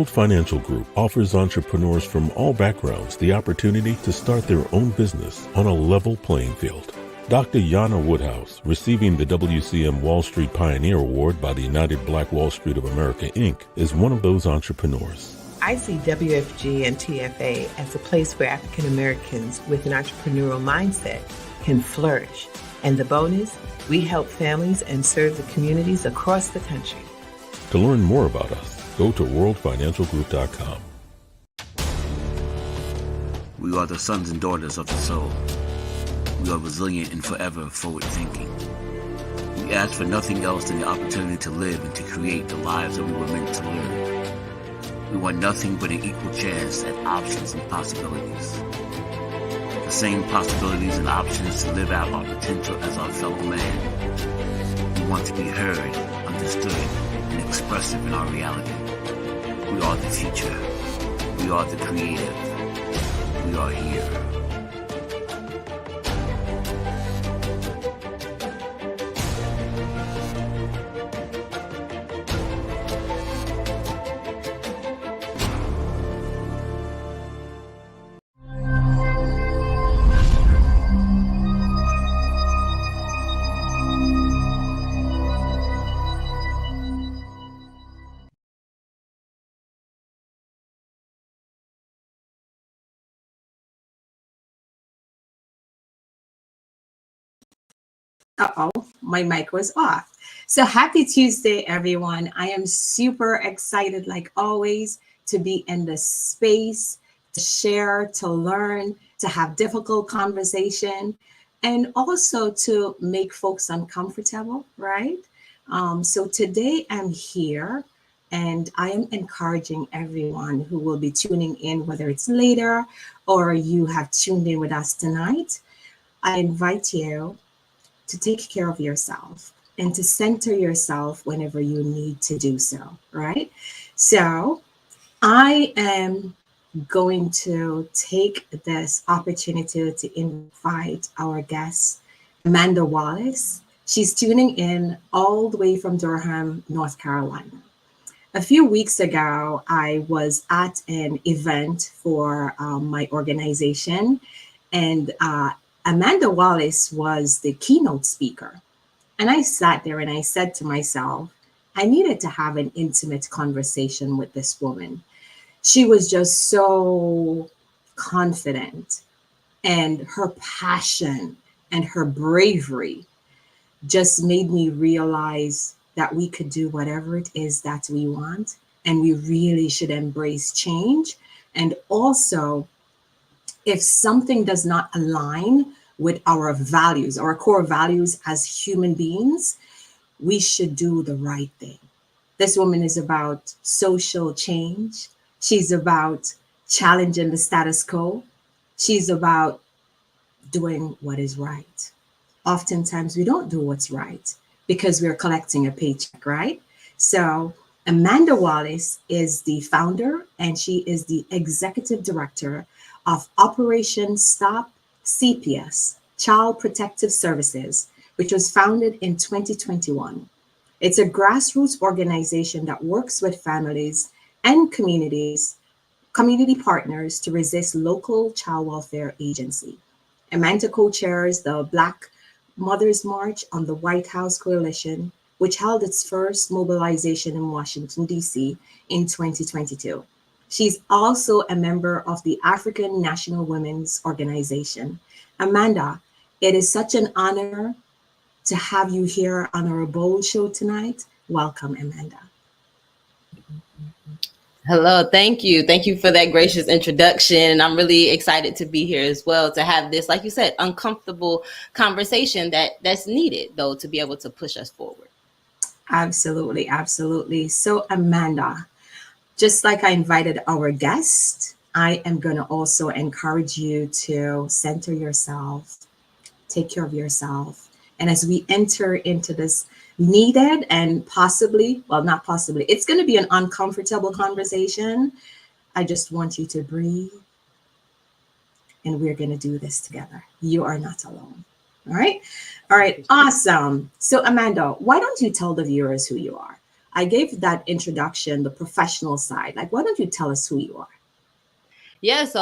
World Financial Group offers entrepreneurs from all backgrounds the opportunity to start their own business on a level playing field. Dr. Yana Woodhouse, receiving the WCM Wall Street Pioneer Award by the United Black Wall Street of America, Inc., is one of those entrepreneurs. I see WFG and TFA as a place where African Americans with an entrepreneurial mindset can flourish. And the bonus, we help families and serve the communities across the country. To learn more about us, go to worldfinancialgroup.com. We are the sons and daughters of the soul. We are resilient and forever forward-thinking. We ask for nothing else than the opportunity to live and to create the lives that we were meant to live. We want nothing but an equal chance at options and possibilities. The same possibilities and options to live out our potential as our fellow man. We want to be heard, understood, and expressive in our reality. We are the future. We are the creative. We are here. Uh-oh, my mic was off. So happy Tuesday, everyone. I am super excited, like always, to be in this space, to share, to learn, to have difficult conversation, and also to make folks uncomfortable, right? So today I'm here and I am encouraging everyone who will be tuning in, whether it's later or you have tuned in with us tonight. I invite you to take care of yourself and to center yourself whenever you need to do so, right? So I am going to take this opportunity to invite our guest, Amanda Wallace. She's tuning in all the way from Durham, North Carolina. A few weeks ago, I was at an event for my organization, and Amanda Wallace was the keynote speaker. And I sat there and I said to myself, I needed to have an intimate conversation with this woman. She was just so confident, and her passion and her bravery just made me realize that we could do whatever it is that we want, and we really should embrace change. And also, if something does not align with our values, our core values as human beings, we should do the right thing. This woman is about social change. She's about challenging the status quo. She's about doing what is right. Oftentimes we don't do what's right because we're collecting a paycheck, right? So Amanda Wallace is the founder and she is the executive director of Operation Stop CPS, Child Protective Services, which was founded in 2021. It's a grassroots organization that works with families and community partners to resist local child welfare agency. Amanda co-chairs the Black Mothers March on the White House Coalition, which held its first mobilization in Washington, D.C. in 2022. She's also a member of the African National Women's Organization. Amanda, it is such an honor to have you here on our Bold Show tonight. Welcome, Amanda. Hello, thank you. Thank you for that gracious introduction. I'm really excited to be here as well, to have this, like you said, uncomfortable conversation that's needed, though, to be able to push us forward. Absolutely, absolutely. So, Amanda, just like I invited our guest, I am going to also encourage you to center yourself, take care of yourself. And as we enter into this needed and possibly, well, not possibly, it's going to be an uncomfortable conversation. I just want you to breathe and we're going to do this together. You are not alone. All right. All right. Awesome. So Amanda, why don't you tell the viewers who you are? I gave that introduction, the professional side. Like, why don't you tell us who you are? Yeah, so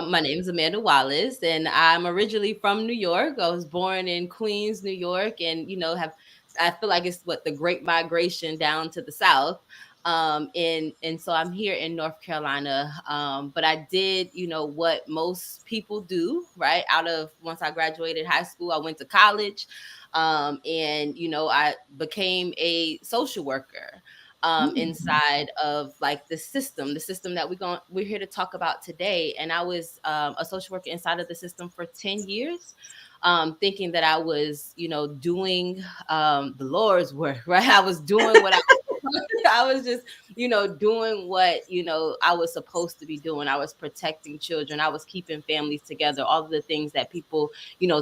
my name is Amanda Wallace, and I'm originally from New York. I was born in Queens, New York, and have I feel like it's what the Great Migration down to the South. And so I'm here in North Carolina. But I did, what most people do, right? Out of once I graduated high school, I went to college, and I became a social worker inside of like the system that we're here to talk about today. And I was a social worker inside of the system for 10 years, thinking that I was, doing the Lord's work, right? I was doing what I was just, doing what, I was supposed to be doing. I was protecting children. I was keeping families together, all of the things that people,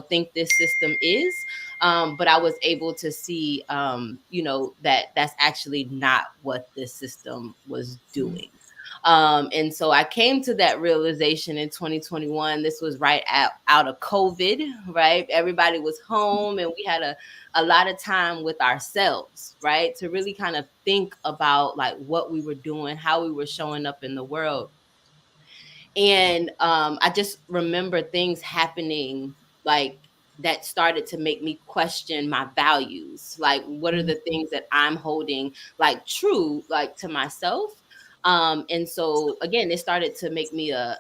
think this system is. But I was able to see, that that's actually not what this system was doing. And so I came to that realization in 2021. This was right out of COVID, right? Everybody was home and we had a lot of time with ourselves, right? To really kind of think about like what we were doing, how we were showing up in the world. And I just remember things happening like that started to make me question my values. Like, what are the things that I'm holding like true, like to myself? And so again, it started to make me a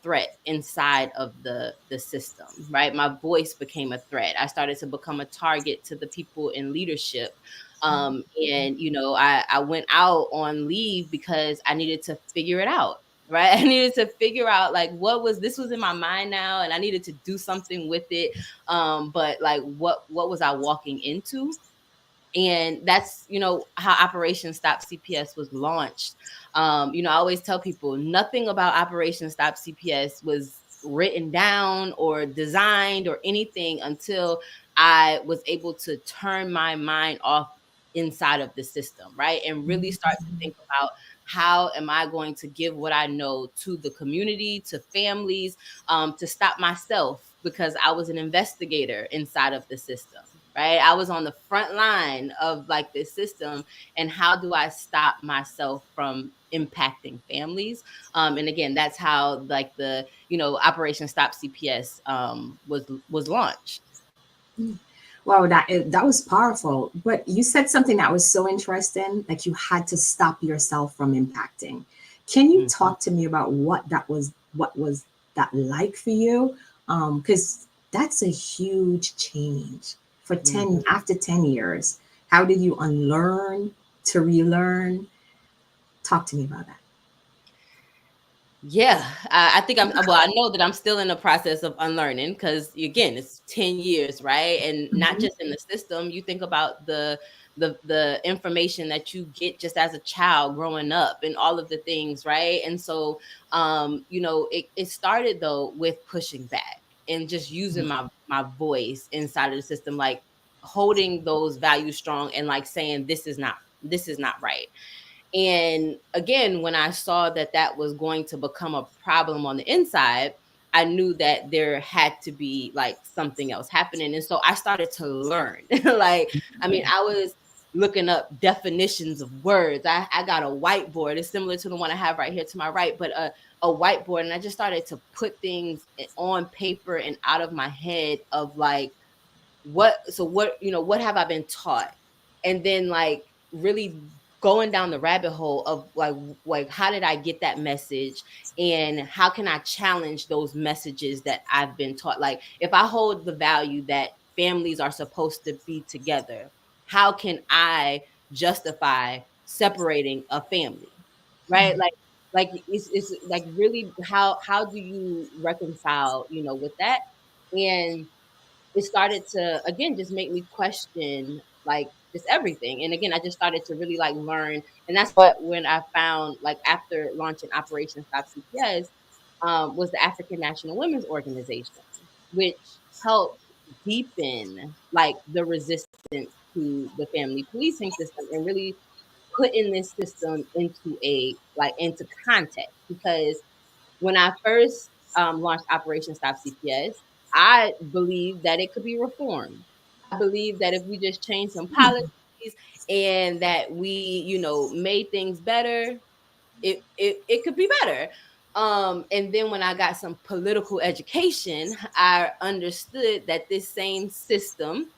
threat inside of the system, right? My voice became a threat. I started to become a target to the people in leadership. And I went out on leave because I needed to figure it out, right? I needed to figure out like this was in my mind now, and I needed to do something with it. But like what was I walking into? And that's how Operation Stop CPS was launched. I always tell people nothing about Operation Stop CPS was written down or designed or anything until I was able to turn my mind off inside of the system, right? And really start to think about how am I going to give what I know to the community, to families, to stop myself, because I was an investigator inside of the system, right? I was on the front line of like this system, and how do I stop myself from impacting families? And again, that's how like the Operation Stop CPS was launched. Wow, that was powerful. But you said something that was so interesting, like you had to stop yourself from impacting. Can you talk to me about what was that like for you? Because that's a huge change for 10 after 10 years. How did you unlearn to relearn? Talk to me about that. Yeah, I think I know that I'm still in the process of unlearning, because again, it's 10 years, right? And not Mhm. just in the system. You think about the information that you get just as a child growing up and all of the things, right? And so it started though with pushing back and just using my voice inside of the system, like holding those values strong and like saying this is not right. And again, when I saw that that was going to become a problem on the inside, I knew that there had to be like something else happening. And so I started to learn. Like, I mean, I was looking up definitions of words. I got a whiteboard. It's similar to the one I have right here to my right, but a whiteboard. And I just started to put things on paper and out of my head of like, what have I been taught? And then like really going down the rabbit hole of like how did I get that message, and how can I challenge those messages that I've been taught? Like, if I hold the value that families are supposed to be together, how can I justify separating a family? Right? Like it's like really how do you reconcile, with that? And it started to again just make me question like just everything. And again, I just started to really like learn. And that's what when I found like after launching Operation Stop CPS, was the African National Women's Organization, which helped deepen like the resistance to the family policing system and really putting this system into context. Because when I first launched Operation Stop CPS, I believed that it could be reformed. I believed that if we just change some policies, and that we, made things better, it could be better. And then when I got some political education, I understood that this same system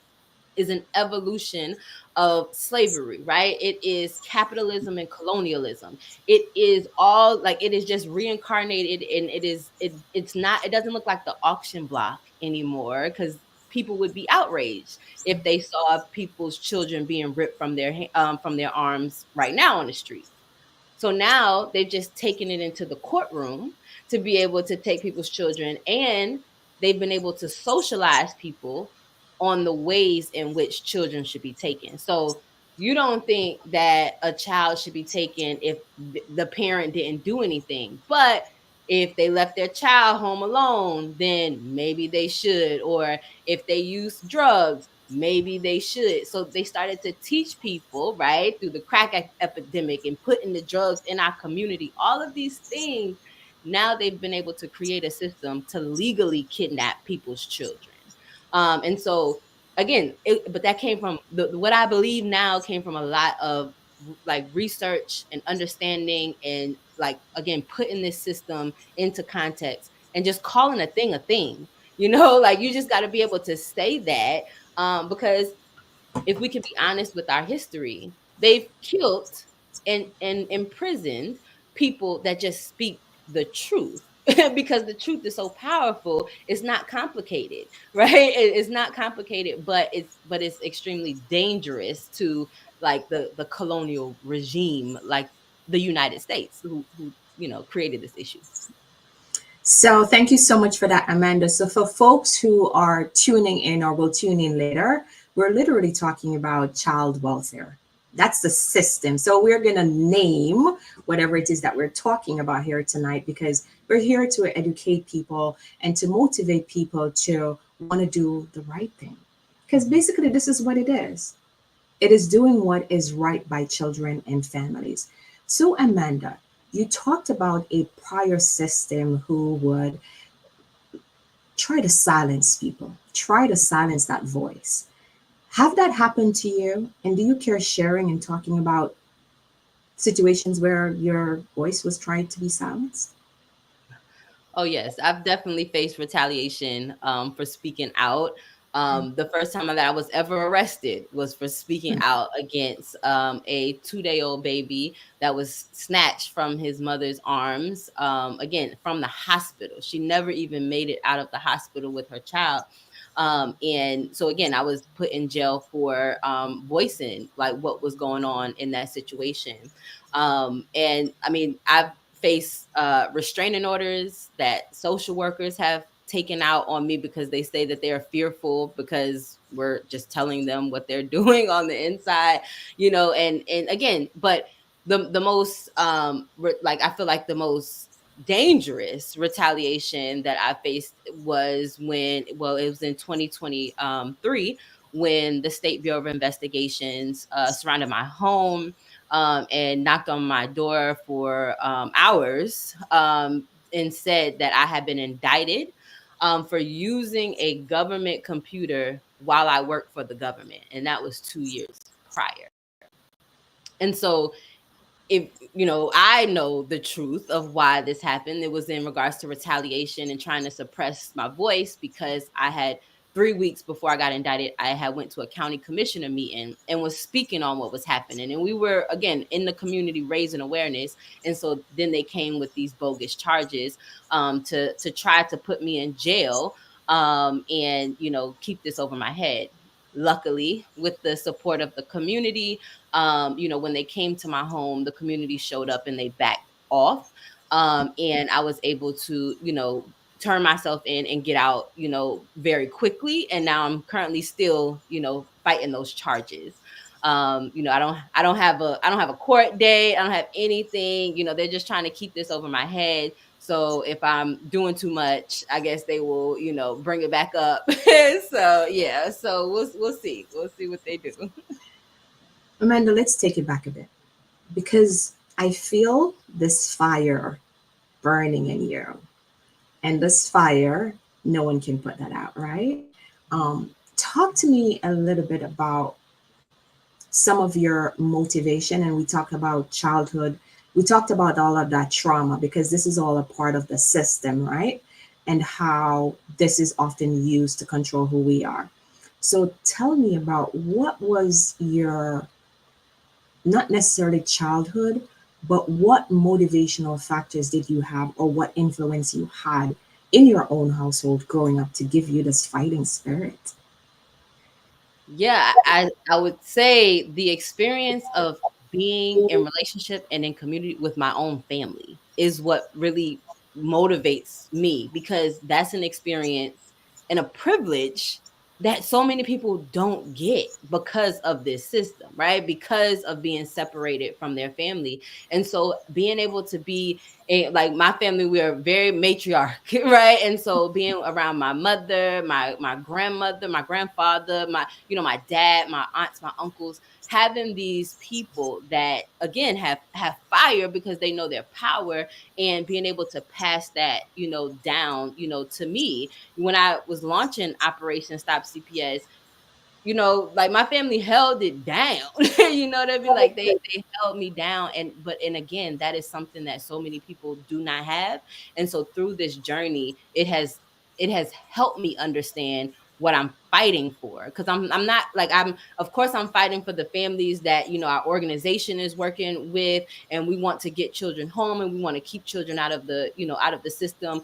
is an evolution of slavery, right? It is capitalism and colonialism. It is all like, it is just reincarnated, and it's not, it doesn't look like the auction block anymore, because people would be outraged if they saw people's children being ripped from their arms right now on the street. So now they've just taken it into the courtroom to be able to take people's children, and they've been able to socialize people on the ways in which children should be taken. So you don't think that a child should be taken if the parent didn't do anything, but if they left their child home alone, then maybe they should. Or if they use drugs, maybe they should. So they started to teach people, right, through the crack epidemic and putting the drugs in our community, all of these things. Now they've been able to create a system to legally kidnap people's children. And so again, but that came from what I believe now came from a lot of like research and understanding, and like, again, putting this system into context and just calling a thing, like you just got to be able to say that, because if we can be honest with our history, they've killed and imprisoned people that just speak the truth. Because the truth is so powerful, it's not complicated, right? It's not complicated, but it's extremely dangerous to like the colonial regime, like the United States, who created this issue. So thank you so much for that, Amanda. So for folks who are tuning in or will tune in later, we're literally talking about child welfare. That's the system. So we're going to name whatever it is that we're talking about here tonight, because we're here to educate people and to motivate people to want to do the right thing. Because basically, this is what it is. It is doing what is right by children and families. So, Amanda, you talked about a prior system who would try to silence people, try to silence that voice. Have that happened to you? And do you care sharing and talking about situations where your voice was trying to be silenced? Oh yes, I've definitely faced retaliation for speaking out. The first time that I was ever arrested was for speaking out against a 2-day-old baby that was snatched from his mother's arms, again, from the hospital. She never even made it out of the hospital with her child. And so again, I was put in jail for voicing like what was going on in that situation. And I mean, I've faced restraining orders that social workers have taken out on me because they say that they're fearful because we're just telling them what they're doing on the inside, and again, but the most like, I feel like the most dangerous retaliation that I faced was when, well, it was in 2023, when the State Bureau of Investigations surrounded my home and knocked on my door for hours, and said that I had been indicted for using a government computer while I worked for the government. And that was 2 years prior. And so, if I know the truth of why this happened. It was in regards to retaliation and trying to suppress my voice, because I had 3 weeks before I got indicted, I had went to a county commissioner meeting and was speaking on what was happening. And we were, again, in the community raising awareness. And so then they came with these bogus charges to try to put me in jail, and keep this over my head. Luckily, with the support of the community, when they came to my home, the community showed up and they backed off. And I was able to, turn myself in and get out, very quickly. And now I'm currently still, fighting those charges. I don't have a court date. I don't have anything. They're just trying to keep this over my head. So if I'm doing too much, I guess they will, bring it back up. So yeah, so we'll see. We'll see what they do. Amanda, let's take it back a bit, because I feel this fire burning in you. And this fire, no one can put that out, right? Talk to me a little bit about some of your motivation, and we talked about childhood. We talked about all of that trauma because this is all a part of the system, right? And how this is often used to control who we are. So tell me about what was your, not necessarily childhood, but what motivational factors did you have or what influence you had in your own household growing up to give you this fighting spirit? Yeah, I would say the experience of being in relationship and in community with my own family is what really motivates me, because that's an experience and a privilege that so many people don't get because of this system, right? Because of being separated from their family. And so being able to be like my family, we are very matriarch, right? And so being around my mother, my grandmother, my grandfather, my dad, my aunts, my uncles, having these people that again have fire because they know their power, and being able to pass that down to me when I was launching Operation Stop CPS. Like my family held it down. You know what I mean? Like they held me down. And again, that is something that so many people do not have. And so through this journey, it has helped me understand what I'm fighting for. Because I'm not like I'm of course I'm fighting for the families that our organization is working with, and we want to get children home, and we want to keep children out of the system.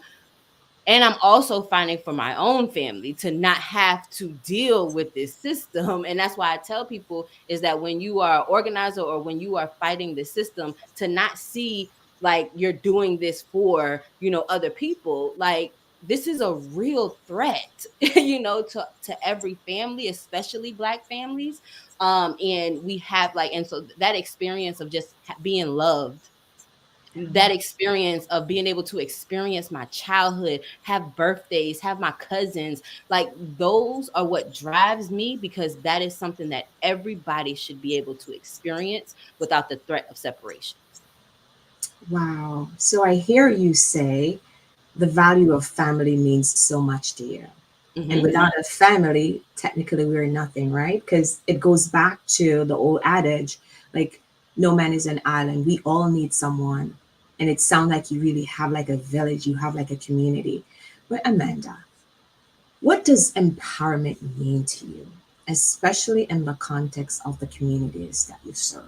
And I'm also fighting for my own family to not have to deal with this system. And that's why I tell people is that when you are an organizer or when you are fighting the system, to not see like you're doing this for, other people. Like this is a real threat, to every family, especially Black families. And we have and so that experience of just being loved, that experience of being able to experience my childhood, have birthdays, have my cousins, like those are what drives me, because that is something that everybody should be able to experience without the threat of separation. Wow. So I hear you say the value of family means so much to you. And Hmm. without a family, technically we're nothing, right? Because it goes back to the old adage, like no man is an island. We all need someone. And it sounds like you really have like a village, you have like a community. But Amanda, what does empowerment mean to you, especially in the context of the communities that you serve?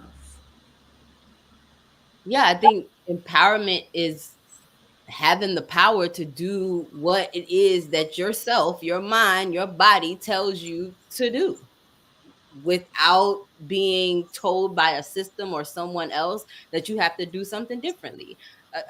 Yeah, I think empowerment is having the power to do what it is that yourself, your mind, your body tells you to do, without being told by a system or someone else that you have to do something differently.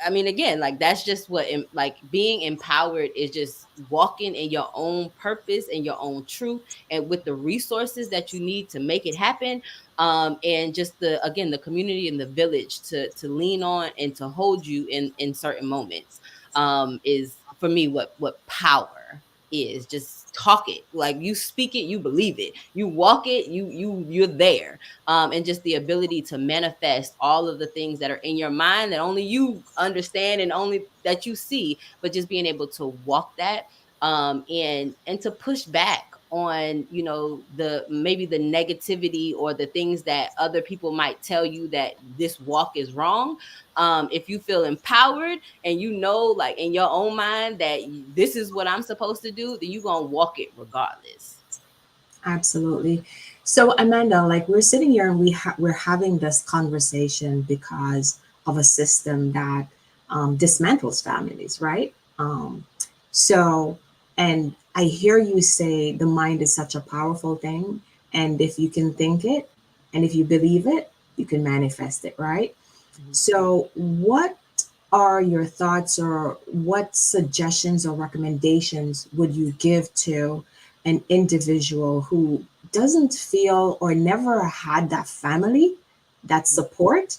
I mean, again, like that's just like being empowered is just walking in your own purpose and your own truth, and with the resources that you need to make it happen. And just the community and the village to lean on and to hold you in certain moments, is for me what power is. Just talk it, like you speak it, you believe it, you walk it, you're there. And just the ability to manifest all of the things that are in your mind that only you understand and only that you see, but just being able to walk that, and to push back on the maybe the negativity or the things that other people might tell you that this walk is wrong. If you feel empowered and like in your own mind that this is what I'm supposed to do, then you're gonna walk it regardless. Absolutely. So Amanda, like we're sitting here and we're having this conversation because of a system that dismantles families, right? So, and I hear you say the mind is such a powerful thing, and if you can think it, and if you believe it, you can manifest it, right? Mhm. So, what are your thoughts or what suggestions or recommendations would you give to an individual who doesn't feel or never had that family, that support,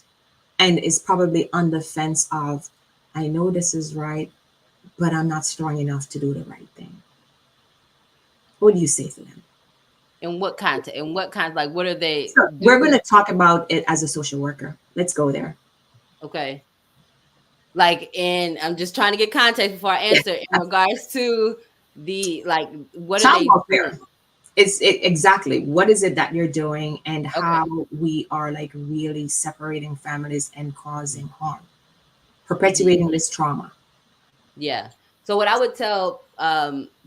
and is probably on the fence of, I know this is right, but I'm not strong enough to do the right thing? What do you say to them? And what content and what kinds, like what are they So we're going do? to talk about it as a social worker. Let's go there. Okay. Like, and I'm just trying to get context before I answer in regards to the like what are Child they doing? welfare. exactly what is it that you're doing, and Okay. how we are like really separating families and causing harm, perpetuating this trauma. Yeah. So what I would tell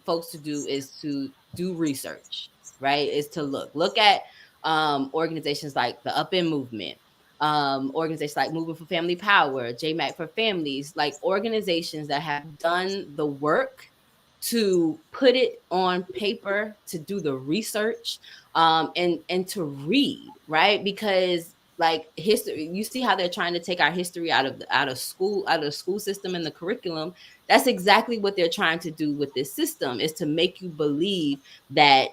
folks to do is to do research, right? Is to look at organizations like the Up In Movement, organizations like Movement for Family Power, JMAC for Families, like organizations that have done the work to put it on paper, to do the research, and to read, right? Because like history, you see how they're trying to take our history out of school, out of the school system and the curriculum. That's exactly what they're trying to do with this system, is to make you believe that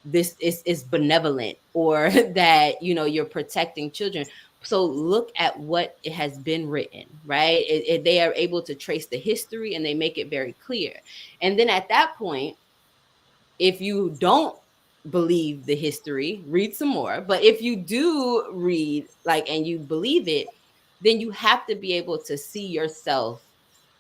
this is benevolent, or that you're protecting children. So look at what it has been written, right? They are able to trace the history, and they make it very clear. And then at that point, if you don't believe the history, read some more. But if you do read, like, and you believe it, then you have to be able to see yourself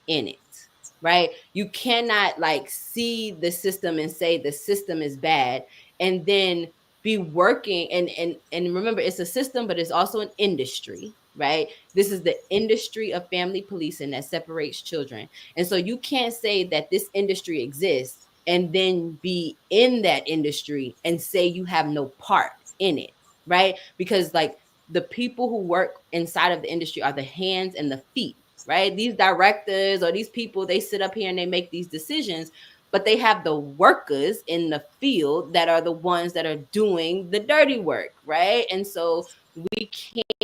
in it, right? You cannot like see the system and say the system is bad, and then be working, and remember, it's a system, but it's also an industry, right? This is the industry of family policing that separates children. And so you can't say that this industry exists and then be in that industry and say you have no part in it, right? Because like the people who work inside of the industry are the hands and the feet, right? These directors or these people, they sit up here and they make these decisions, but they have the workers in the field that are the ones that are doing the dirty work, right? And so we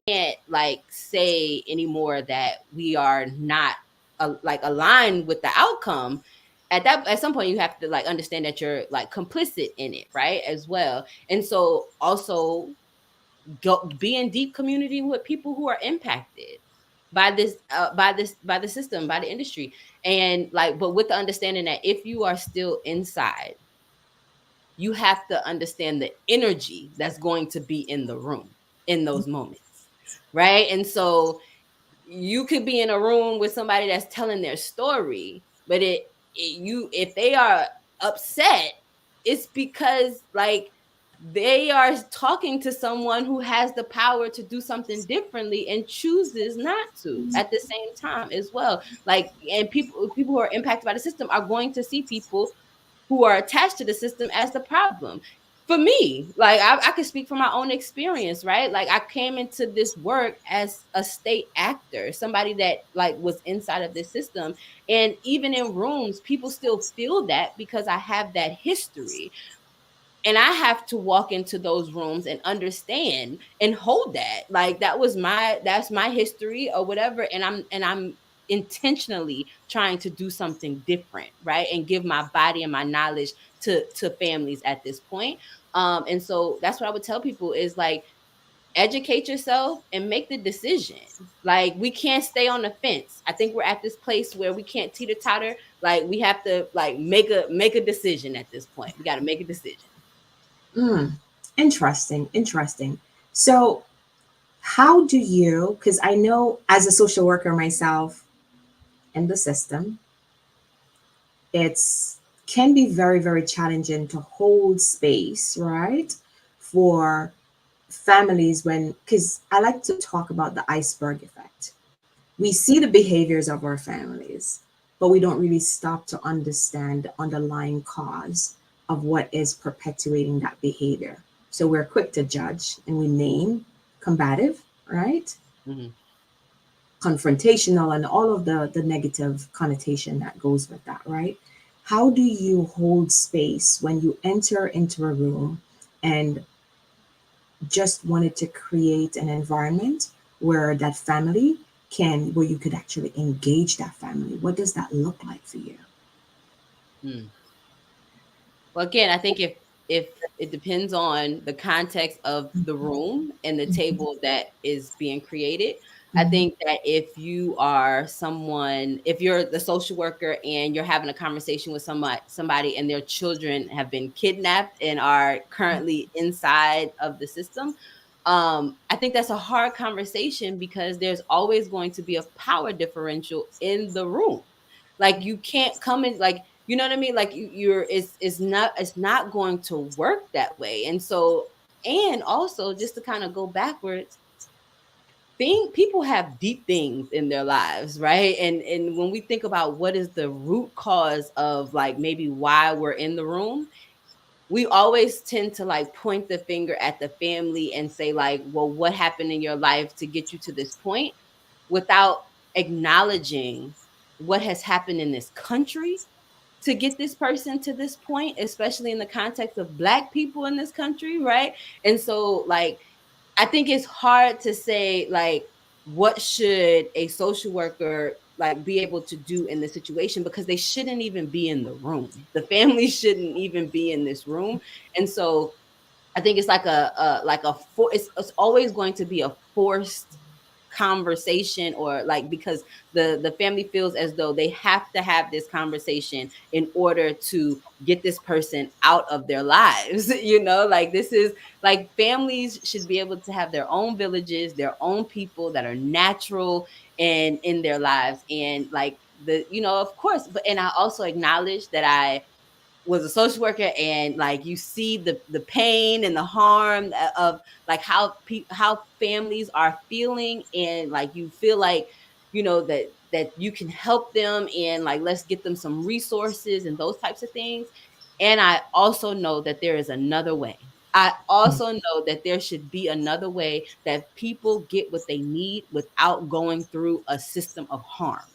can't like say anymore that we are not like aligned with the outcome. At some point you have to like understand that you're like complicit in it, right, as well. And so also be in deep community with people who are impacted by by the system, by the industry. And like, but with the understanding that if you are still inside, you have to understand the energy that's going to be in the room in those moments, right? And so you could be in a room with somebody that's telling their story, but if they are upset, it's because like they are talking to someone who has the power to do something differently and chooses not to at the same time as well. Like, and people who are impacted by the system are going to see people who are attached to the system as the problem. For me, like I can speak from my own experience, right? Like I came into this work as a state actor, somebody that like was inside of this system. And even in rooms, people still feel that because I have that history. And I have to walk into those rooms and understand and hold that. Like that's my history or whatever. And I'm intentionally trying to do something different, right? And give my body and my knowledge to families at this point. And so that's what I would tell people is like, educate yourself and make the decision. Like we can't stay on the fence. I think we're at this place where we can't teeter totter. Like we have to like make a decision at this point. We got to make a decision. Mm, interesting, interesting. So, how do you, because I know as a social worker myself in the system, it's can be very, very challenging to hold space, right? For families when, because I like to talk about the iceberg effect. We see the behaviors of our families, but we don't really stop to understand the underlying cause of what is perpetuating that behavior. So we're quick to judge and we name combative, right? Mm-hmm. Confrontational and all of the negative connotation that goes with that, right? How do you hold space when you enter into a room and just wanted to create an environment where that family where you could actually engage that family? What does that look like for you? Mm. Well, again, I think if it depends on the context of the room and the table that is being created. I Mhm. think that if you are someone, if you're the social worker and you're having a conversation with somebody and their children have been kidnapped and are currently inside of the system, I think that's a hard conversation because there's always going to be a power differential in the room. Like you can't come in like You know what I mean? Like you're it's not going to work that way. And so, and also just to kind of go backwards, people have deep things in their lives, right? And when we think about what is the root cause of like maybe why we're in the room, we always tend to like point the finger at the family and say like, well, what happened in your life to get you to this point, without acknowledging what has happened in this country to get this person to this point, especially in the context of Black people in this country, right? And so like I think it's hard to say like what should a social worker like be able to do in this situation, because they shouldn't even be in the room. The family shouldn't even be in this room. And so I think it's like it's always going to be a forced conversation, or like because the family feels as though they have to have this conversation in order to get this person out of their lives. You know, like this is like families should be able to have their own villages, their own people that are natural and in their lives. And like the, you know, of course, but and I also acknowledge that I was a social worker, and like you see the pain and the harm of like how families are feeling, and like you feel like, you know, that you can help them, and like let's get them some resources and those types of things. And I also know that there is another way. I also know that there should be another way that people get what they need without going through a system of harm,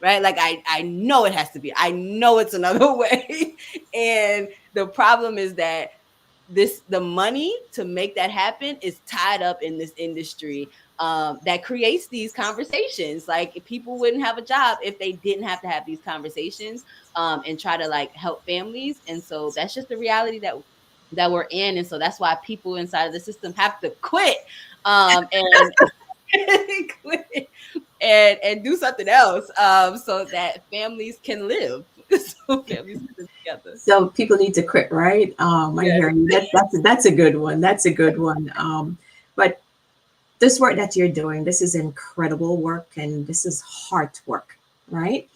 right? Like I know it has to be. I know it's another way. And the problem is that the money to make that happen is tied up in this industry that creates these conversations. Like people wouldn't have a job if they didn't have to have these conversations and try to like help families. And so that's just the reality that we're in. And so that's why people inside of the system have to quit and quit and do something else so that families can live. So families can live together. So people need to quit, right? I Yeah. hear you. That's a good one. That's a good one. But this work that you're doing, this is incredible work, and this is heart work, right?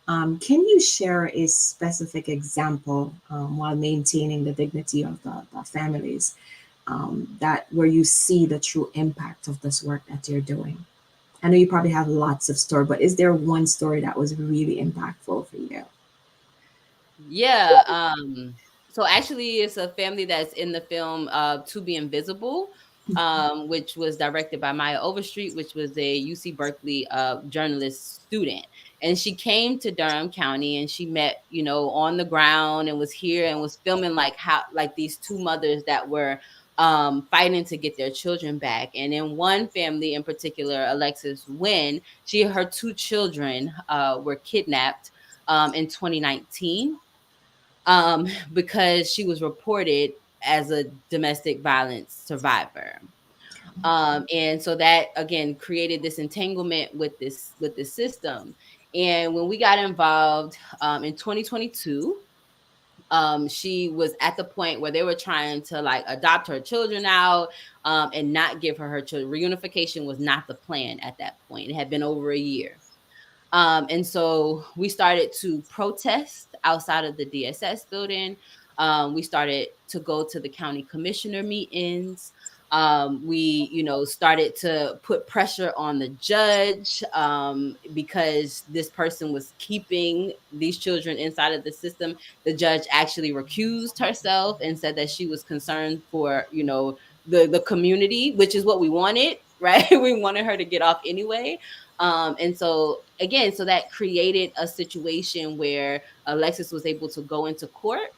Can you share a specific example while maintaining the dignity of the families, that where you see the true impact of this work that you're doing? I know you probably have lots of stories, but is there one story that was really impactful for you? Yeah. So actually it's a family that's in the film To Be Invisible, which was directed by Maya Overstreet, which was a UC Berkeley journalist student. And she came to Durham County and she met, you know, on the ground and was here and was filming like how like these two mothers that were fighting to get their children back. And in one family in particular, Alexis Wynn, her two children were kidnapped in 2019 because she was reported as a domestic violence survivor. And so that again created this entanglement with this system. And when we got involved in 2022, she was at the point where they were trying to like adopt her children out and not give her children. Reunification was not the plan at that point. It had been over a year. And so we started to protest outside of the DSS building. We started to go to the county commissioner meetings. We, you know, started to put pressure on the judge because this person was keeping these children inside of the system. The judge actually recused herself and said that she was concerned for, you know, the community, which is what we wanted, right? We wanted her to get off anyway. And so again, so that created a situation where Alexis was able to go into court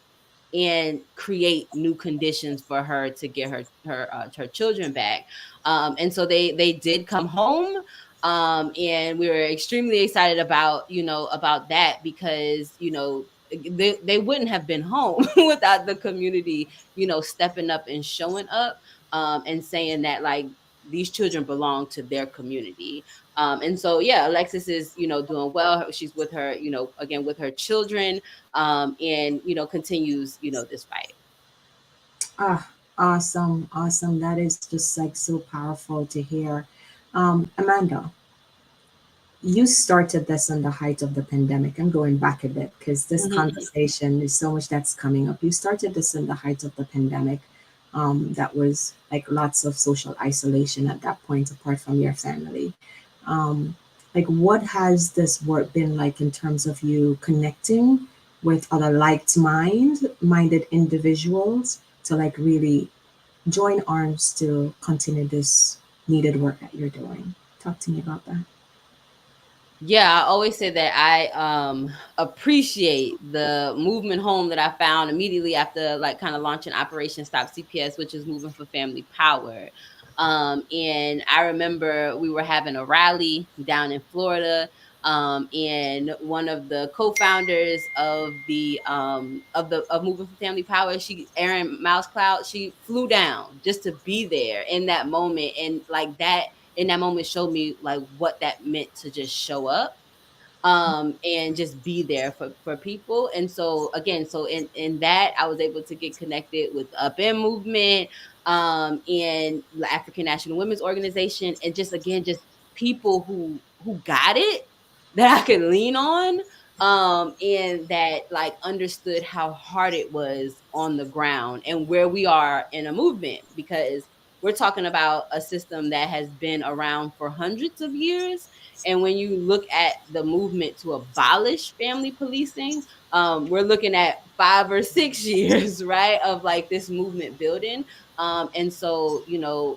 and create new conditions for her to get her children back. And so they did come home. And we were extremely excited about, you know, about that because, you know, they wouldn't have been home without the community, you know, stepping up and showing up and saying that like these children belong to their community. And so, yeah, Alexis is, you know, doing well. She's with her, you know, again, with her children and, you know, continues, you know, this fight. Ah, awesome, awesome. That is just like so powerful to hear. Amanda, you started this on the height of the pandemic. I'm going back a bit because this Mhm. conversation is so much that's coming up. You started this in the height of the pandemic. That was like lots of social isolation at that point, apart from your family. Um, like, what has this work been like in terms of you connecting with other minded individuals to like really join arms to continue this needed work that you're doing? Talk to me about that. Yeah, I always say that I appreciate the movement home that I found immediately after like kind of launching Operation Stop CPS, which is moving for family power. And I remember we were having a rally down in Florida. And one of the co-founders of Moving for Family Power, Erin Mouse Cloud, she flew down just to be there in that moment, and like that in that moment showed me like what that meant to just show up and just be there for people. And so again, so in that I was able to get connected with the Up In movement, and the African National Women's Organization, and just again just people who got it, that I could lean on, and that like understood how hard it was on the ground and where we are in a movement, because we're talking about a system that has been around for hundreds of years. And when you look at the movement to abolish family policing, we're looking at 5 or 6 years, right, of like this movement building. And so,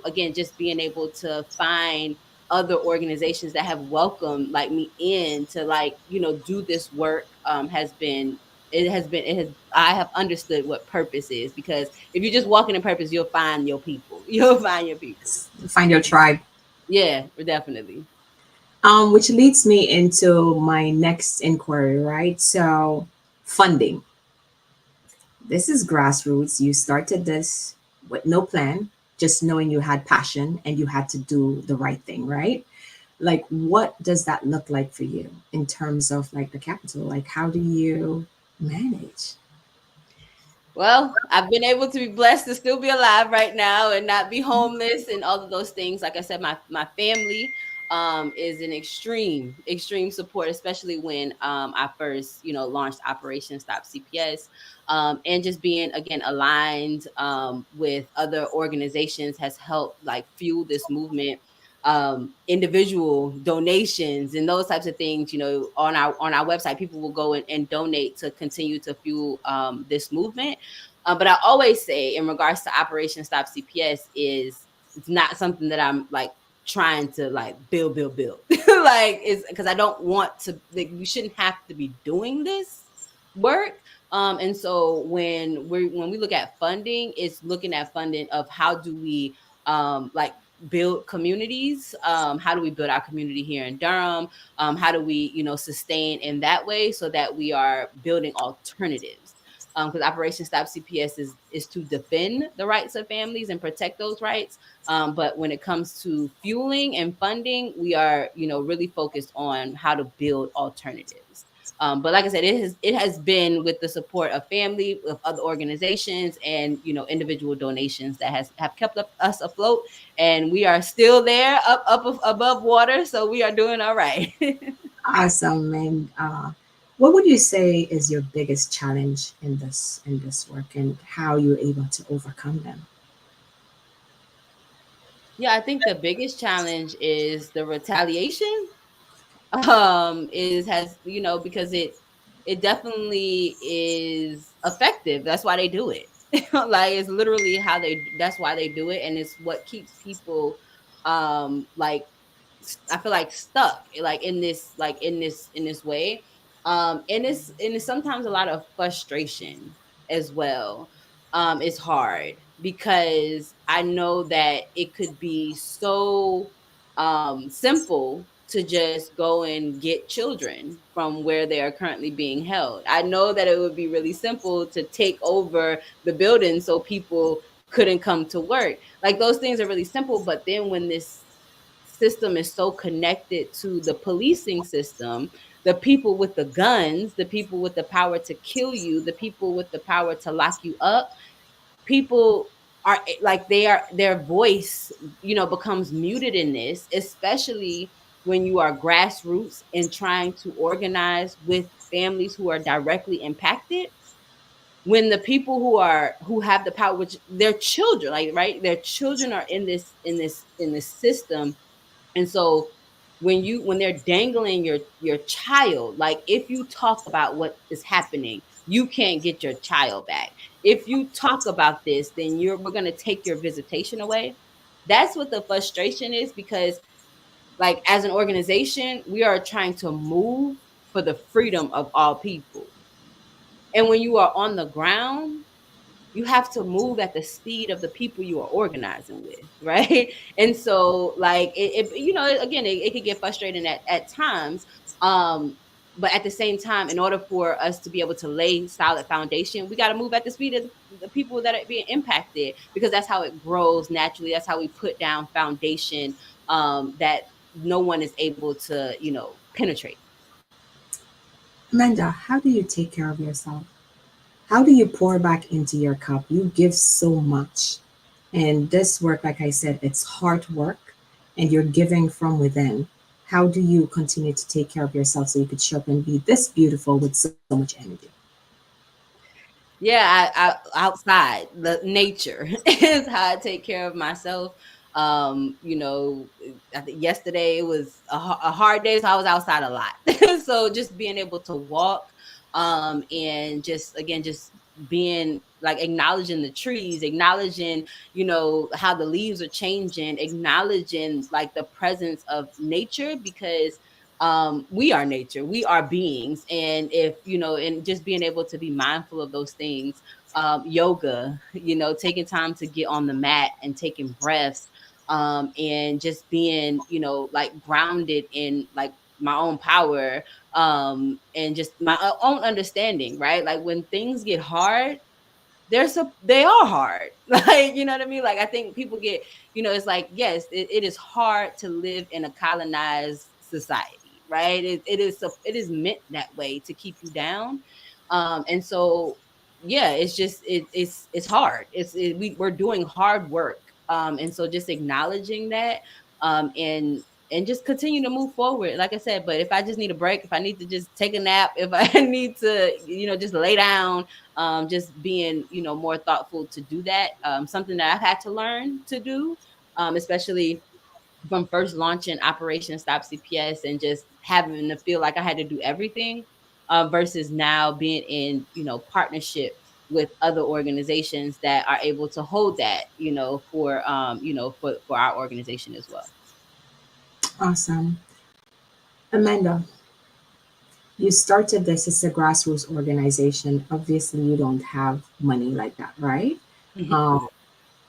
again, just being able to find other organizations that have welcomed like me in to like, do this work it has I have understood what purpose is, because if you're just walking in purpose, you'll find your people. You'll find your people. Find your tribe. Yeah, definitely. Which leads me into my next inquiry, right? So, funding. This is grassroots. You started this with no plan, just knowing you had passion and you had to do the right thing, right? Like, what does that look like for you in terms of like the capital? Like, how do you manage? Well, I've been able to be blessed to still be alive right now and not be homeless and all of those things. Like I said, my family is an extreme support, especially when I first, launched Operation Stop CPS. And just being again aligned with other organizations has helped like fuel this movement. Individual donations and those types of things, on our website, people will go and donate to continue to fuel this movement. But I always say, in regards to Operation Stop CPS, is it's not something that I'm like trying to like build. Like, it's because I don't want to. Like, we shouldn't have to be doing this work. And so when we look at funding, it's looking at funding of how do we like build communities. How do we build our community here in Durham? How do we, sustain in that way so that we are building alternatives? Because Operation Stop CPS is to defend the rights of families and protect those rights. But when it comes to fueling and funding, we are, really focused on how to build alternatives. But like I said, it has been with the support of family, of other organizations, and individual donations that have kept us afloat, and we are still there, up above water. So we are doing all right. Awesome. And what would you say is your biggest challenge in this work, and how you're able to overcome them? Yeah, I think the biggest challenge is the retaliation. Is has because it definitely is effective. That's why they do it. Like, it's literally that's why they do it, and it's what keeps people like I feel like stuck like in this way. And it's sometimes a lot of frustration as well. It's hard because I know that it could be so simple to just go and get children from where they are currently being held. I know that it would be really simple to take over the building so people couldn't come to work. Like, those things are really simple, but then when this system is so connected to the policing system, the people with the guns, the people with the power to kill you, the people with the power to lock you up, people are like their voice becomes muted in this, especially when you are grassroots and trying to organize with families who are directly impacted, when the people who have the power, which their children, like, right, their children are in this system. And so when they're dangling your child, like, if you talk about what is happening, you can't get your child back. If you talk about this, then we're going to take your visitation away. That's what the frustration is, because, like, as an organization, we are trying to move for the freedom of all people. And when you are on the ground, you have to move at the speed of the people you are organizing with, right? And so, like, again, it could get frustrating at times. But at the same time, in order for us to be able to lay solid foundation, we got to move at the speed of the people that are being impacted, because that's how it grows naturally. That's how we put down foundation, that no one is able to, penetrate. Amanda, how do you take care of yourself? How do you pour back into your cup? You give so much. And this work, like I said, it's hard work and you're giving from within. How do you continue to take care of yourself so you could show up and be this beautiful with so much energy? Yeah, outside, the nature is how I take care of myself. I think yesterday it was a hard day, so I was outside a lot. So just being able to walk, and just, again, just being, like, acknowledging the trees, acknowledging, how the leaves are changing, acknowledging, like, the presence of nature, because we are nature, we are beings. And if and just being able to be mindful of those things. Yoga, taking time to get on the mat and taking breaths, and just being, like, grounded in, like, my own power, and just my own understanding, right? Like, when things get hard, they are hard. Like, you know what I mean? Like, I think people get, it's like, yes, it is hard to live in a colonized society, right? It is meant that way, to keep you down. And so, yeah, it's just, it's hard. We're doing hard work. And so just acknowledging that, and just continue to move forward, like I said. But if I just need a break, if I need to just take a nap, if I need to, just lay down, just being, more thoughtful to do that. Something that I've had to learn to do, especially from first launching Operation Stop CPS, and just having to feel like I had to do everything, versus now being in, partnership with other organizations that are able to hold that, for our organization as well. Awesome. Amanda, you started this as a grassroots organization. Obviously, you don't have money like that, right? Um,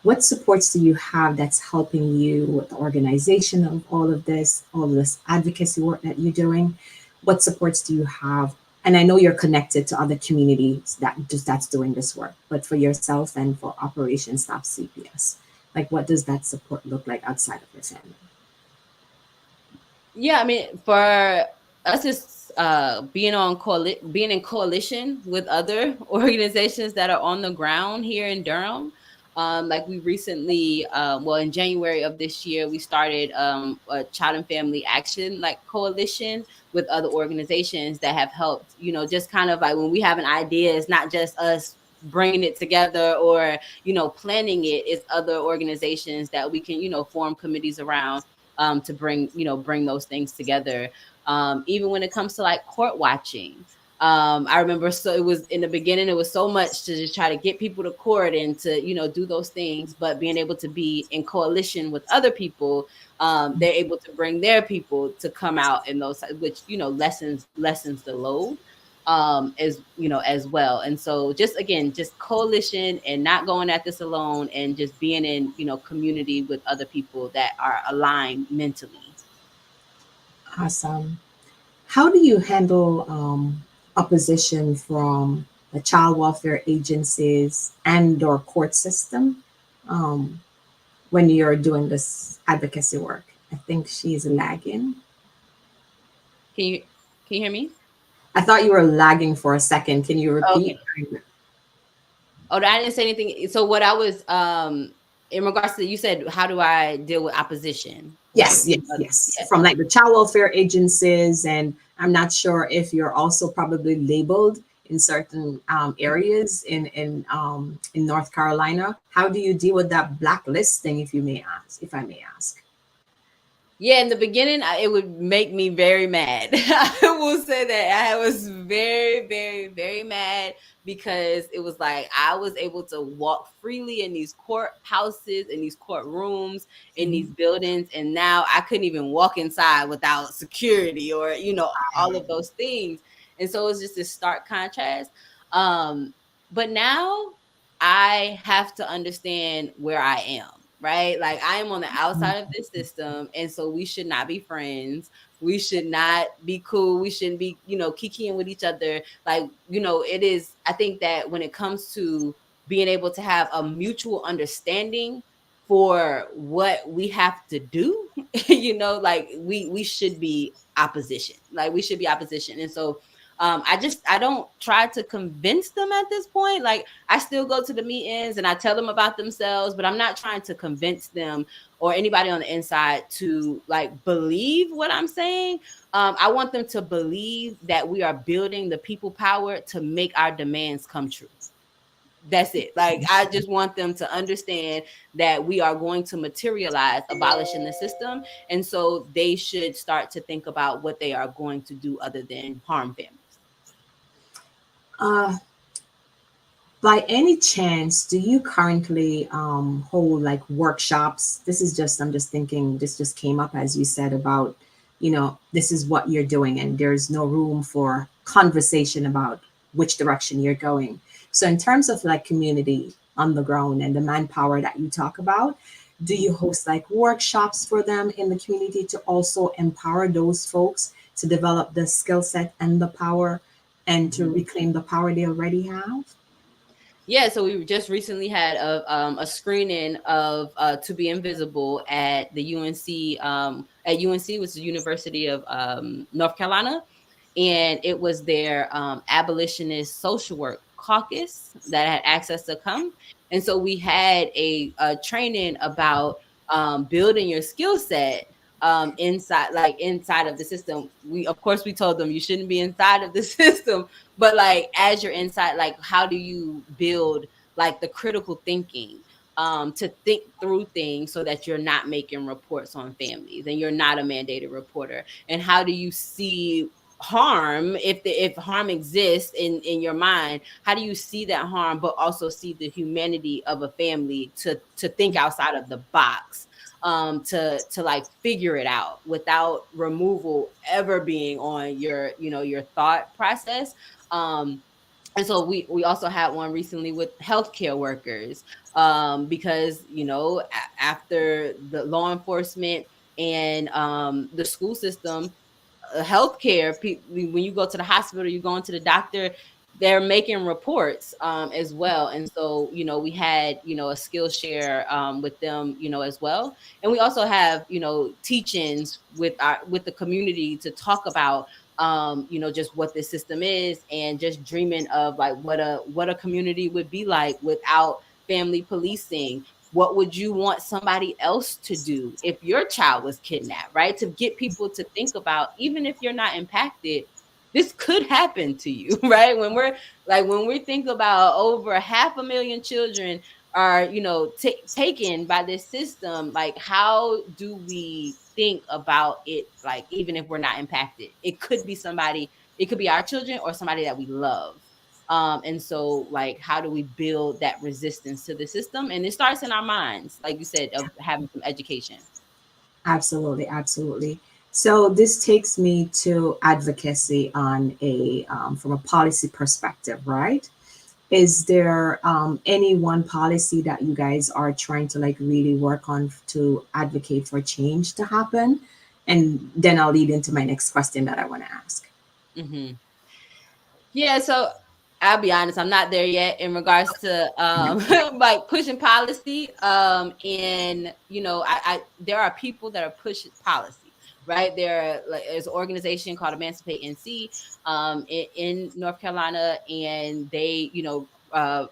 what supports do you have that's helping you with the organization of all of this advocacy work that you're doing? What supports do you have? And I know you're connected to other communities that's doing this work, but for yourself and for Operation Stop CPS, like, what does that support look like outside of your family? Yeah, I mean, for us, it's being in coalition with other organizations that are on the ground here in Durham. Like, we recently, well, in January of this year, we started a Child and Family Action, like, coalition with other organizations that have helped. Just kind of like, when we have an idea, it's not just us bringing it together, or planning it. It's other organizations that we can, form committees around, to bring those things together. Even when it comes to, like, court watching. I remember, so it was in the beginning, it was so much to just try to get people to court and to, do those things, but being able to be in coalition with other people, they're able to bring their people to come out in those, which, lessens the load, as well. And so, just, again, just coalition and not going at this alone, and just being in, community with other people that are aligned mentally. Awesome. How do you handle opposition from the child welfare agencies and/or court system um, when you're doing this advocacy work? I think she's lagging. Can you hear me? I thought you were lagging for a second. Can you repeat? Okay. Oh, I didn't say anything. So what I was in regards to, you said, how do I deal with opposition? Yes, Right. yes. Yeah. From like the child welfare agencies, and I'm not sure if you're also probably labeled in certain areas in North Carolina. How do you deal with that blacklisting, if you may ask, if I may ask? Yeah, in the beginning, it would make me very mad. I will say that I was very, very, very mad because it was like I was able to walk freely in these courthouses, in these courtrooms, in these buildings, and now I couldn't even walk inside without security or, all of those things. And so it's just this stark contrast. But now I have to understand where I am, right? Like I am on the outside of this system. And so we should not be friends. We should not be cool. We shouldn't be, kikiing with each other. Like, it is, I think that when it comes to being able to have a mutual understanding for what we have to do, like we should be opposition. Like we should be opposition. And so I don't try to convince them at this point. Like I still go to the meetings and I tell them about themselves, but I'm not trying to convince them or anybody on the inside to like believe what I'm saying. I want them to believe that we are building the people power to make our demands come true. That's it. Like I just want them to understand that we are going to materialize abolishing the system, and so they should start to think about what they are going to do other than harm families. Uh, by any chance, do you currently hold like workshops? I'm just thinking, this just came up as you said about, this is what you're doing, and there's no room for conversation about which direction you're going. So, in terms of like community on the ground and the manpower that you talk about, do you host like workshops for them in the community to also empower those folks to develop the skill set and the power and to reclaim the power they already have? Yeah, so we just recently had a screening of To Be Invisible at the UNC, at UNC, which is the University of North Carolina, and it was their abolitionist social work caucus that had access to come, and so we had a training about building your skill set inside of the system. Of course we told them you shouldn't be inside of the system, but like as you're inside, like how do you build like the critical thinking to think through things so that you're not making reports on families and you're not a mandated reporter, and how do you see harm if harm exists in your mind, how do you see that harm but also see the humanity of a family to think outside of the box, to like figure it out without removal ever being on your thought process. And so we also had one recently with healthcare workers, because after the law enforcement and the school system, healthcare when you go to the hospital, you go into the doctor, they're making reports as well. And so we had a skill share with them as well. And we also have teachings with the community to talk about just what this system is, and just dreaming of like what a community would be like without family policing. What would you want somebody else to do if your child was kidnapped, right? To get people to think about, even if you're not impacted, this could happen to you, right? When we think about over 500,000 children are, taken by this system, like how do we think about it? Like, even if we're not impacted, it could be somebody, it could be our children or somebody that we love. And so like, how do we build that resistance to the system? And it starts in our minds, like you said, of having some education. Absolutely, absolutely. So this takes me to advocacy on a from a policy perspective, right? Is there any one policy that you guys are trying to like really work on to advocate for change to happen? And then I'll lead into my next question that I want to ask. Mm-hmm. Yeah, so I'll be honest, I'm not there yet in regards to like pushing policy. And I there are people that are pushing policy, right? There's an organization called Emancipate NC in North Carolina, and they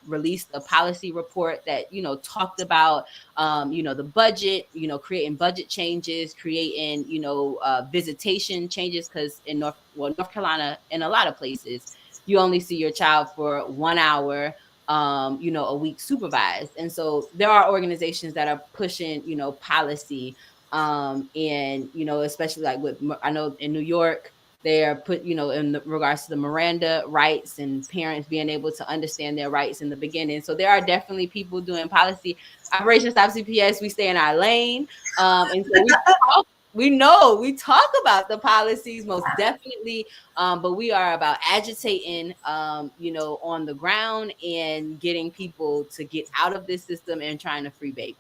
released a policy report that, you know, talked about, you know, the budget, you know, creating budget changes, creating, you know, visitation changes, because in North Carolina, in a lot of places, you only see your child for 1 hour, you know, a week supervised. And so there are organizations that are pushing, you know, policy, and, you know, especially like with, I know in New York, they're put, you know, in regards to the Miranda rights and parents being able to understand their rights in the beginning. So there are definitely people doing policy. Operation Stop CPS, we stay in our lane. And so we talk about the policies most definitely, but we are about agitating, you know, on the ground and getting people to get out of this system and trying to free babies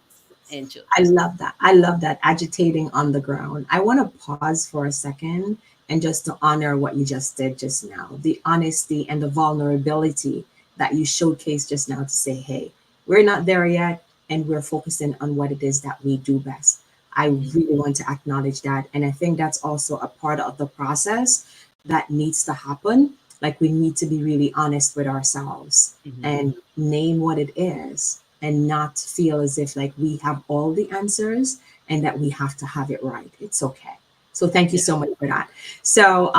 and children. I love that. I love that, agitating on the ground. I want to pause for a second and just to honor what you just did just now, the honesty and the vulnerability that you showcased just now to say, hey, we're not there yet, and we're focusing on what it is that we do best. I really want to acknowledge that. And I think that's also a part of the process that needs to happen. Like, we need to be really honest with ourselves and name what it is, and not feel as if like we have all the answers and that we have to have it right. It's okay. So thank you so much for that. So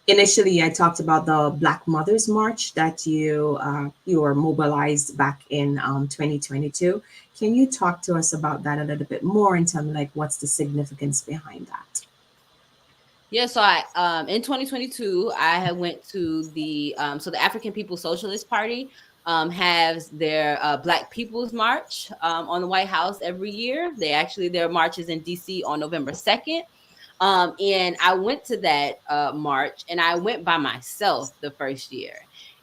initially, I talked about the Black Mothers March that you were mobilized back in 2022. Can you talk to us about that a little bit more and tell me like what's the significance behind that? Yeah, so I in 2022, I had went to the so the African People's Socialist Party has their Black People's March on the White House every year. Their march is in DC on November 2nd. And I went to that march, and I went by myself the first year.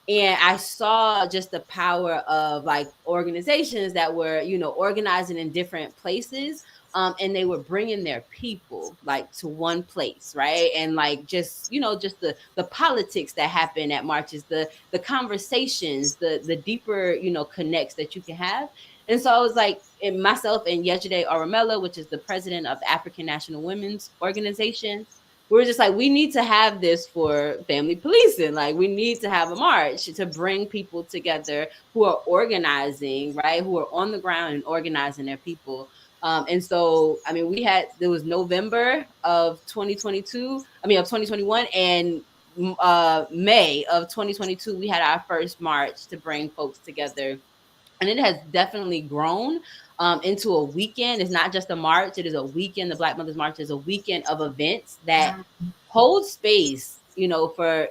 And I saw just the power of like organizations that were, you know, organizing in different places. And they were bringing their people like to one place, right? And like just, you know, just the politics that happen at marches, the conversations, the deeper, you know, connects that you can have. And so I was like, and myself and Yesterday Aramella, which is the president of the African National Women's Organization, we were just like, we need to have this for family policing. Like, we need to have a march to bring people together who are organizing, right? Who are on the ground and organizing their people. And so, I mean, there was November of 2021, and May of 2022, we had our first march to bring folks together. And it has definitely grown into a weekend. It's not just a march, it is a weekend. The Black Mothers March is a weekend of events that hold space, you know, for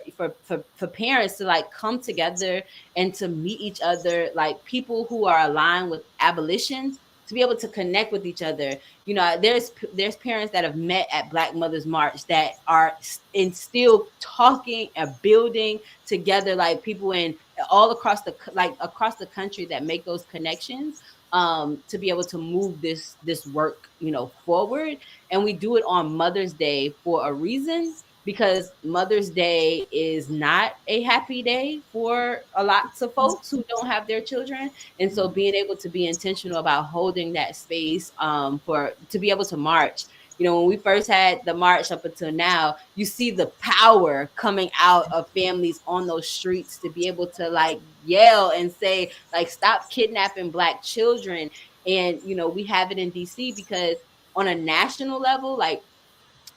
parents to like come together and to meet each other, like people who are aligned with abolition, to be able to connect with each other. You know, there's parents that have met at Black Mothers March that are still talking and building together, like people in all across the country that make those connections, to be able to move this work, you know, forward. And we do it on Mother's Day for a reason, because Mother's Day is not a happy day for a lot of folks who don't have their children. And so being able to be intentional about holding that space to be able to march. You know, when we first had the march up until now, you see the power coming out of families on those streets to be able to like yell and say, like, stop kidnapping Black children. And, you know, we have it in DC because on a national level, like,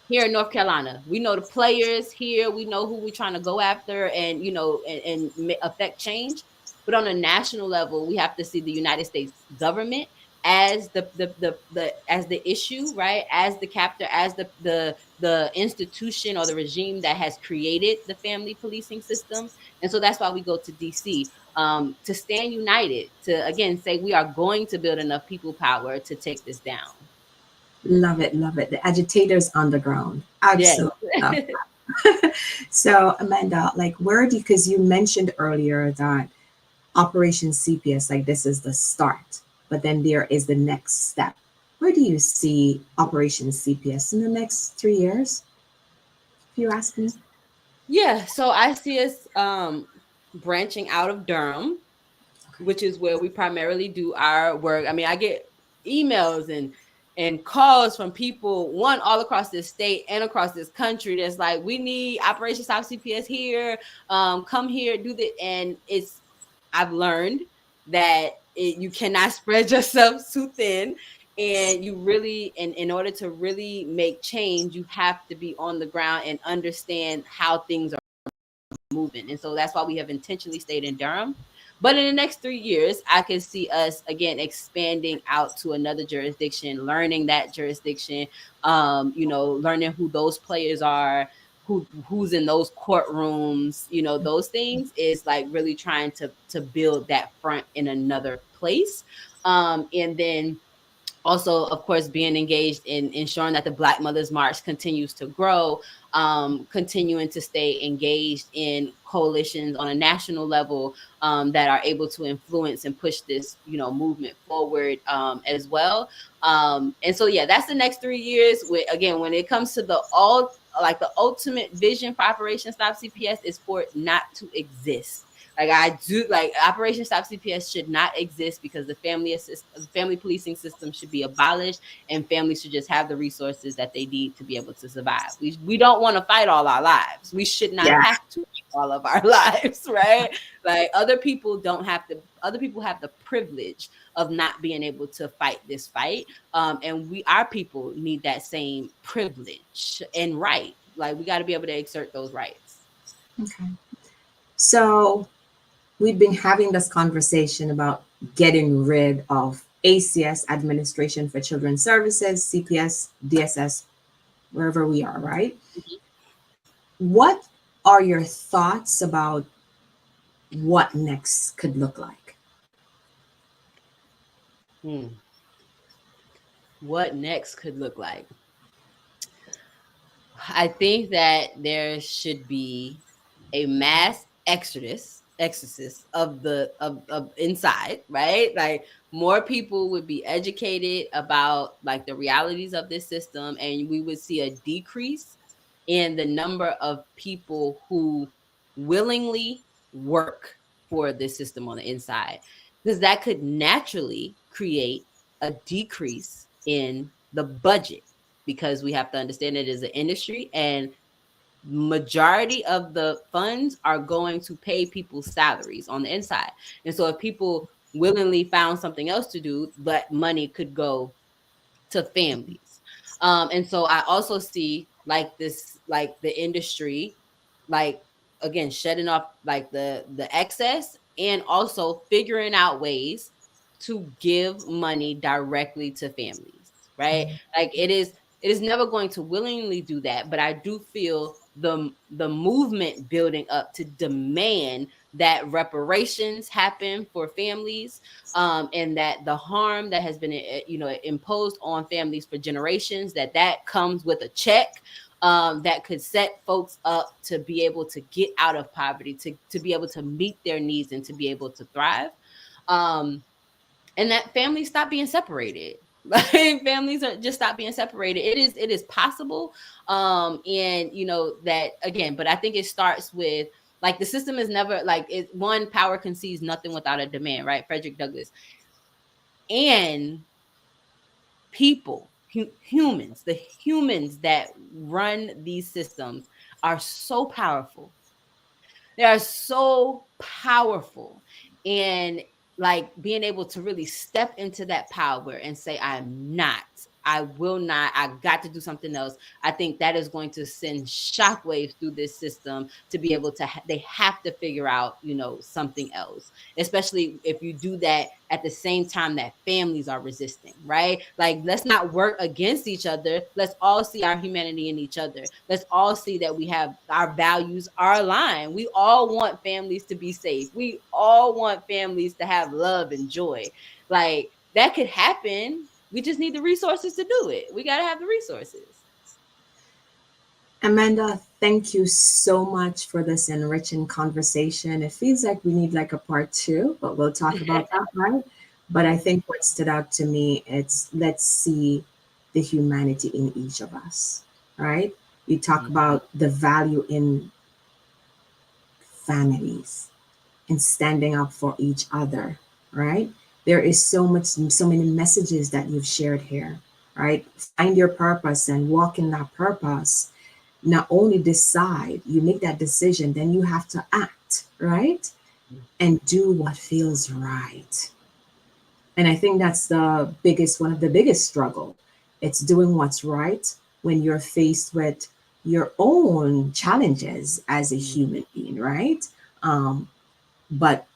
here in North Carolina, we know the players here, we know who we're trying to go after and, you know, and affect change. But on a national level, we have to see the United States government as the issue, right? As the captor, as the institution or the regime that has created the family policing system. And so that's why we go to DC, to stand united, to again say we are going to build enough people power to take this down. Love it, love it. The agitators on the ground. Absolutely. Yes. So Amanda, like, because you mentioned earlier that Operation CPS, like, this is the start, but then there is the next step. Where do you see Operation CPS in the next 3 years? If you ask me. Yeah, so I see us branching out of Durham, which is where we primarily do our work. I mean, I get emails and calls from people, one, all across this state and across this country, that's like, we need Operation Stop CPS here, come here, do that. And I've learned that you cannot spread yourself too thin. And you really, in order to really make change, you have to be on the ground and understand how things are moving. And so that's why we have intentionally stayed in Durham. But in the next 3 years, I can see us again expanding out to another jurisdiction, learning that jurisdiction, learning who those players are, who's in those courtrooms, those things is like really trying to build that front in another place. And then also, of course, being engaged in ensuring that the Black Mothers March continues to grow, continuing to stay engaged in coalitions on a national level that are able to influence and push this, movement forward as well. And so, yeah, that's the next 3 years. Again, when it comes to the ultimate vision for Operation Stop CPS is for it not to exist. Operation Stop CPS should not exist because the family policing system should be abolished, and families should just have the resources that they need to be able to survive. We don't want to fight all our lives. We should not have to fight all of our lives, right? Like other people have the privilege of not being able to fight this fight. And our people need that same privilege and right. Like we got to be able to exert those rights. Okay. So we've been having this conversation about getting rid of ACS, Administration for Children's Services, CPS, DSS, wherever we are, right? Mm-hmm. What are your thoughts about what next could look like? What next could look like? I think that there should be a mass exodus of inside, right? Like more people would be educated about like the realities of this system, and we would see a decrease in the number of people who willingly work for this system on the inside, because that could naturally create a decrease in the budget, because we have to understand it as an industry, and majority of the funds are going to pay people's salaries on the inside. And so if people willingly found something else to do, that money could go to families. And so I also see like the industry, like again, shedding off like the excess, and also figuring out ways to give money directly to families, right? Mm-hmm. Like it is never going to willingly do that, but I do feel the movement building up to demand that reparations happen for families, and that the harm that has been imposed on families for generations, that comes with a check that could set folks up to be able to get out of poverty, to be able to meet their needs and to be able to thrive, and that families stop being separated. Like families are just stop being separated. It is possible. And that again, but I think it starts with like the system is never like one power concedes nothing without a demand, right? Frederick Douglass. And people, humans, the humans that run these systems are so powerful. They are so powerful. And like being able to really step into that power and say, I will not, I got to do something else. I think that is going to send shockwaves through this system to be able to, they have to figure out, something else, especially if you do that at the same time that families are resisting, right? Like, let's not work against each other. Let's all see our humanity in each other. Let's all see that we have our values are aligned. We all want families to be safe. We all want families to have love and joy. Like that could happen. We just need the resources to do it. We got to have the resources. Amanda, thank you so much for this enriching conversation. It feels like we need like a part 2, but we'll talk about that, right? But I think what stood out to me, it's let's see the humanity in each of us, right? You talk about the value in families and standing up for each other, right? There is so many messages that you've shared here, right? Find your purpose and walk in that purpose. Not only decide, you make that decision, then you have to act, right? and do what feels right. And I think that's one of the biggest struggle. It's doing what's right when you're faced with your own challenges as a human being, right? Um, but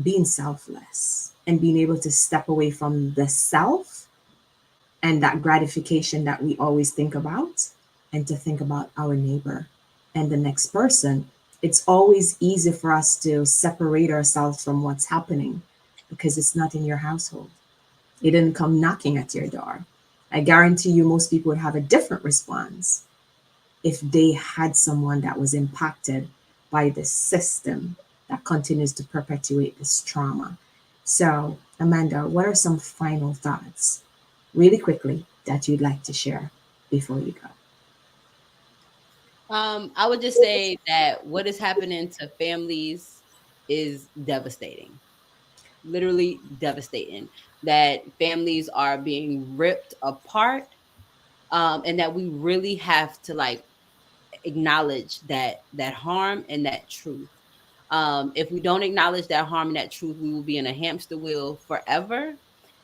being selfless and being able to step away from the self and that gratification that we always think about, and to think about our neighbor and the next person. It's always easy for us to separate ourselves from what's happening because it's not in your household. It didn't come knocking at your door. I guarantee you, most people would have a different response if they had someone that was impacted by the system that continues to perpetuate this trauma. So, Amanda, what are some final thoughts, really quickly, that you'd like to share before you go? I would just say that what is happening to families is devastating, literally devastating. That families are being ripped apart, and that we really have to like acknowledge that harm and that truth. If we don't acknowledge that harm and that truth, we will be in a hamster wheel forever.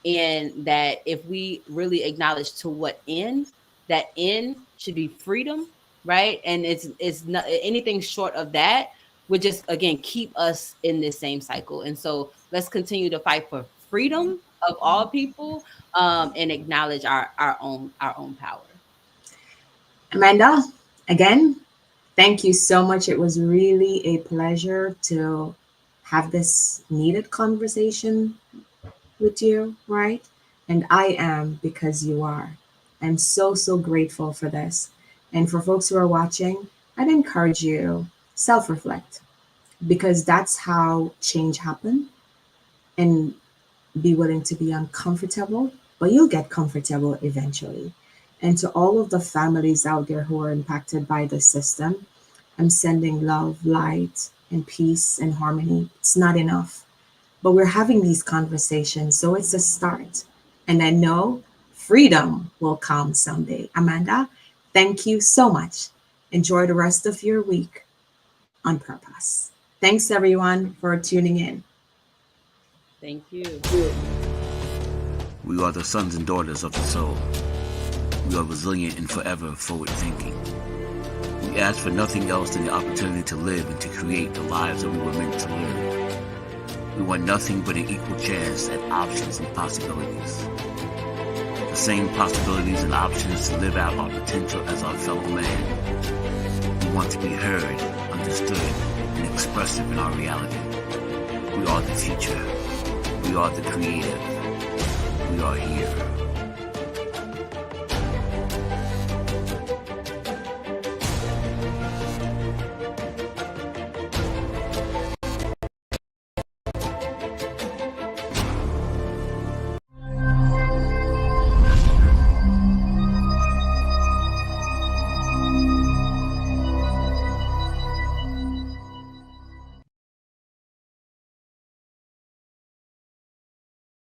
And that if we really acknowledge to what end, that end should be freedom, right? And it's not anything short of that would just again keep us in this same cycle. And so let's continue to fight for freedom of all people, and acknowledge our own power. Amanda, again, thank you so much. It was really a pleasure to have this needed conversation with you, right? And I am because you are. I'm so, so grateful for this. And for folks who are watching, I'd encourage you self-reflect, because that's how change happens. And be willing to be uncomfortable, but you'll get comfortable eventually. And to all of the families out there who are impacted by the system, I'm sending love, light, and peace and harmony. It's not enough, but we're having these conversations, so it's a start. And I know freedom will come someday. Amanda, thank you so much. Enjoy the rest of your week on purpose. Thanks, everyone, for tuning in. Thank you. We are the sons and daughters of the soul. We are resilient and forever forward thinking. We ask for nothing else than the opportunity to live and to create the lives that we were meant to live. We want nothing but an equal chance at options and possibilities. The same possibilities and options to live out our potential as our fellow man. We want to be heard, understood, and expressive in our reality. We are the future. We are the creative. We are here.